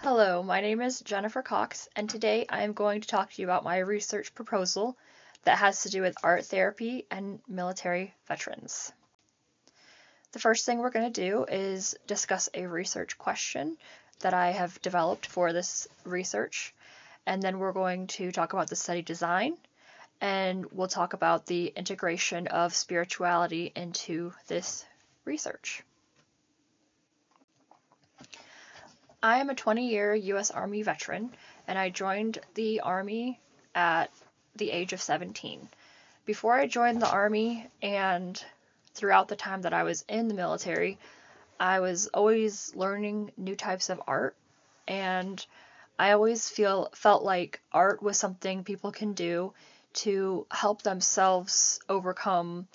Hello, my name is Jennifer Cox, and today I am going to talk to you about my research proposal that has to do with art therapy and military veterans. The first thing we're going to do is discuss a research question that I have developed for this research, and then we're going to talk about the study design, and we'll talk about the integration of spirituality into this research. I am a 20-year U.S. Army veteran, and I joined the Army at the age of 17. Before I joined the Army and throughout the time that I was in the military, I was always learning new types of art, and I always felt like art was something people can do to help themselves overcome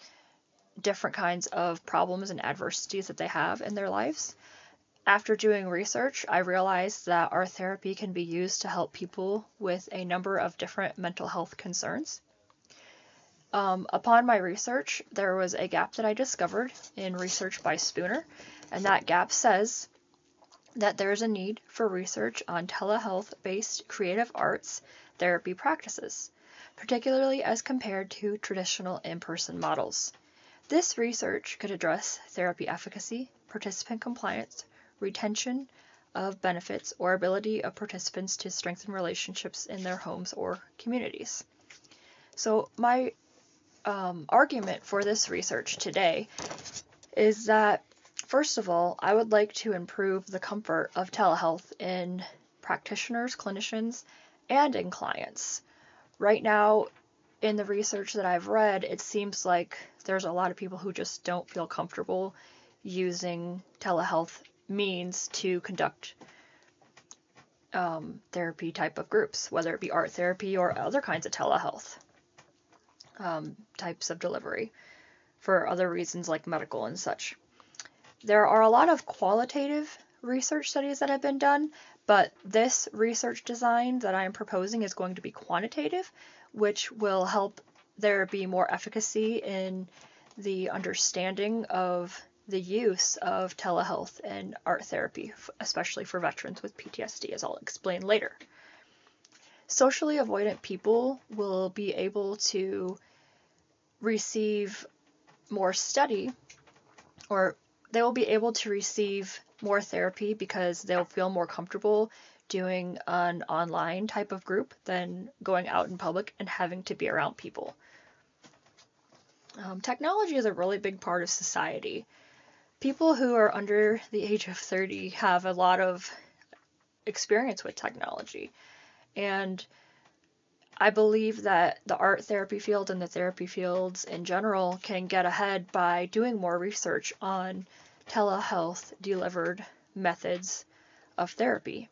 different kinds of problems and adversities that they have in their lives. After doing research, I realized that art therapy can be used to help people with a number of different mental health concerns. Upon my research, there was a gap that I discovered in research by Spooner, and that gap says that there is a need for research on telehealth-based creative arts therapy practices, particularly as compared to traditional in-person models. This research could address therapy efficacy, participant compliance, retention of benefits, or ability of participants to strengthen relationships in their homes or communities. So my argument for this research today is that, first of all, I would like to improve the comfort of telehealth in practitioners, clinicians, and in clients. Right now, in the research that I've read, it seems like there's a lot of people who just don't feel comfortable using telehealth means to conduct therapy type of groups, whether it be art therapy or other kinds of telehealth types of delivery for other reasons like medical and such. There are a lot of qualitative research studies that have been done, but this research design that I am proposing is going to be quantitative, which will help there be more efficacy in the understanding of the use of telehealth and art therapy, especially for veterans with PTSD, as I'll explain later. Socially avoidant people will be able to receive more study, or they will be able to receive more therapy because they'll feel more comfortable doing an online type of group than going out in public and having to be around people. Technology is a really big part of society. People who are under the age of 30 have a lot of experience with technology, and I believe that the art therapy field and the therapy fields in general can get ahead by doing more research on telehealth delivered methods of therapy.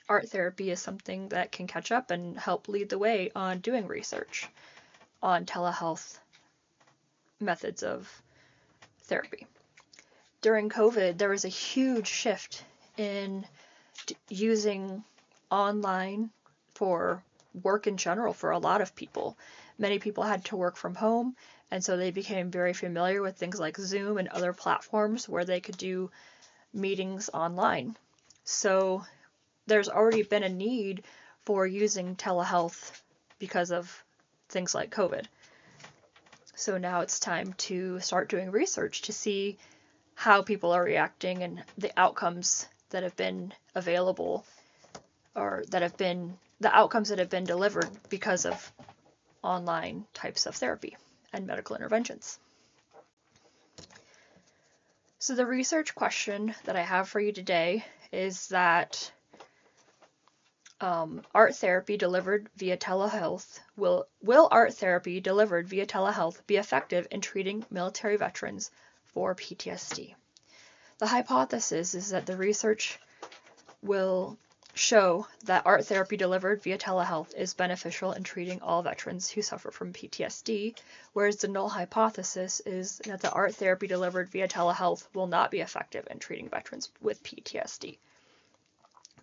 Art therapy is something that can catch up and help lead the way on doing research on telehealth methods of therapy. During COVID, there was a huge shift in using online for work in general for a lot of people. Many people had to work from home, and so they became very familiar with things like Zoom and other platforms where they could do meetings online. So there's already been a need for using telehealth because of things like COVID. So now it's time to start doing research to see how people are reacting and the outcomes that have been available, or that have been the outcomes that have been delivered because of online types of therapy and medical interventions. So the research question that I have for you today is that art therapy delivered via telehealth, will art therapy delivered via telehealth be effective in treating military veterans for PTSD? The hypothesis is that the research will show that art therapy delivered via telehealth is beneficial in treating all veterans who suffer from PTSD, whereas the null hypothesis is that the art therapy delivered via telehealth will not be effective in treating veterans with PTSD.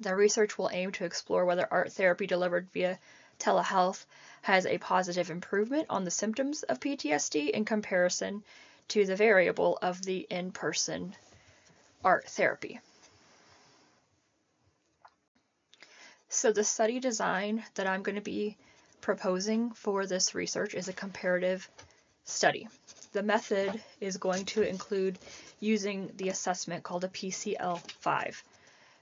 The research will aim to explore whether art therapy delivered via telehealth has a positive improvement on the symptoms of PTSD in comparison to the variable of the in-person art therapy. So the study design that I'm going to be proposing for this research is a comparative study. The method is going to include using the assessment called a PCL5.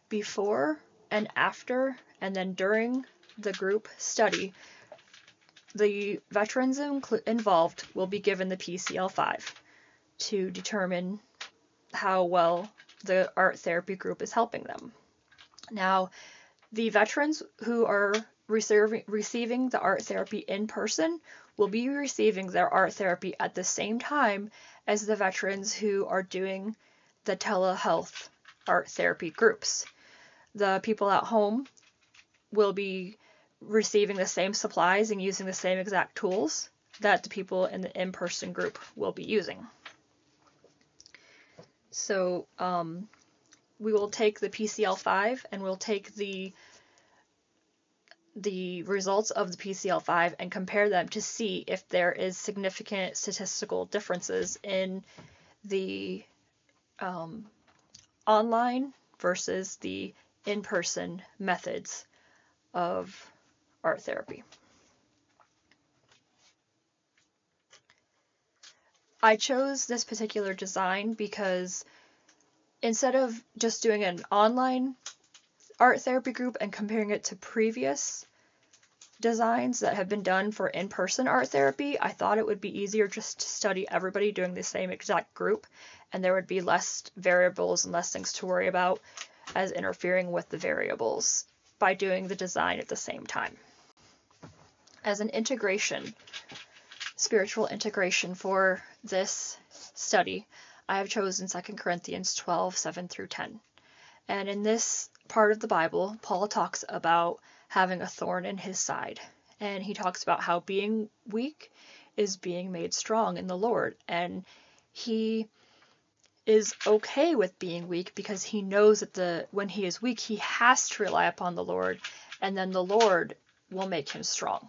Before and after and then during the group study, the veterans involved will be given the PCL5 to determine how well the art therapy group is helping them. Now, the veterans who are receiving the art therapy in person will be receiving their art therapy at the same time as the veterans who are doing the telehealth art therapy groups. The people at home will be receiving the same supplies and using the same exact tools that the people in the in-person group will be using. So we will take the PCL5 and we'll take the results of the PCL5 and compare them to see if there is significant statistical differences in the online versus the in-person methods of art therapy. I chose this particular design because instead of just doing an online art therapy group and comparing it to previous designs that have been done for in-person art therapy, I thought it would be easier just to study everybody doing the same exact group, and there would be less variables and less things to worry about as interfering with the variables by doing the design at the same time. As an integration, spiritual integration for this study, I have chosen 2 Corinthians 12, 7 through 10. And in this part of the Bible, Paul talks about having a thorn in his side. And he talks about how being weak is being made strong in the Lord. And he is okay with being weak because he knows that when he is weak, he has to rely upon the Lord, and then the Lord will make him strong.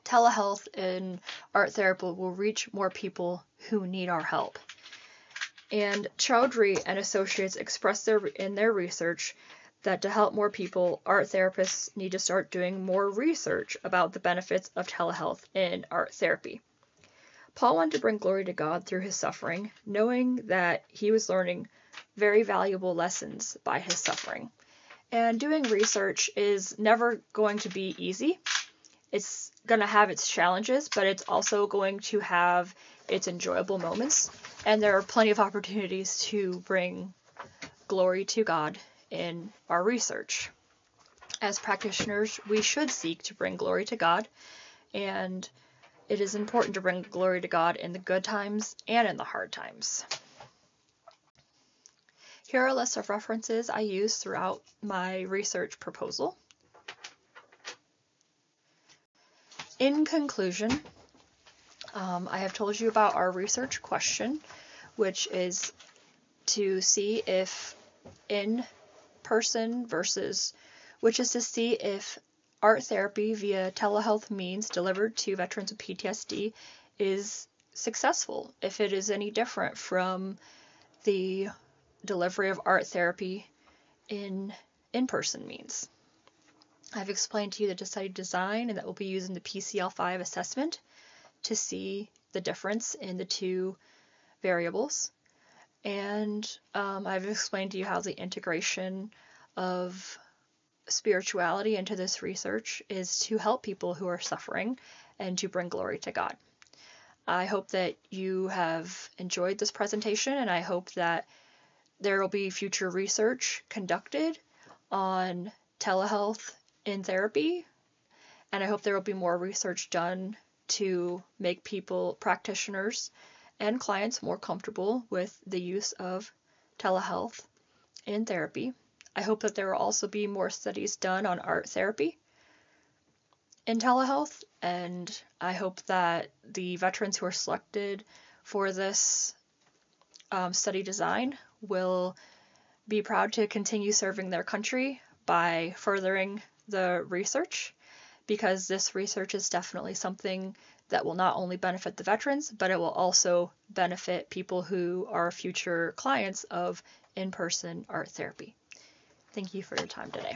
Telehealth and art therapy will reach more people who need our help. And Chowdhury and associates expressed in their research that to help more people, art therapists need to start doing more research about the benefits of telehealth in art therapy. Paul wanted to bring glory to God through his suffering, knowing that he was learning very valuable lessons by his suffering. And doing research is never going to be easy. It's going to have its challenges, but it's also going to have its enjoyable moments. And there are plenty of opportunities to bring glory to God in our research. As practitioners, we should seek to bring glory to God, and it is important to bring glory to God in the good times and in the hard times. Here are a list of references I used throughout my research proposal. In conclusion, I have told you about our research question, which is to see if art therapy via telehealth means delivered to veterans with PTSD is successful, if it is any different from the delivery of art therapy in-person means. I've explained to you the study design and that we'll be using the PCL5 assessment to see the difference in the two variables. And I've explained to you how the integration of spirituality into this research is to help people who are suffering and to bring glory to God. I hope that you have enjoyed this presentation, and I hope that there will be future research conducted on telehealth in therapy, and I hope there will be more research done to make practitioners and clients more comfortable with the use of telehealth in therapy. I hope that there will also be more studies done on art therapy in telehealth, and I hope that the veterans who are selected for this study design will be proud to continue serving their country by furthering the research, because this research is definitely something that will not only benefit the veterans, but it will also benefit people who are future clients of in-person art therapy. Thank you for your time today.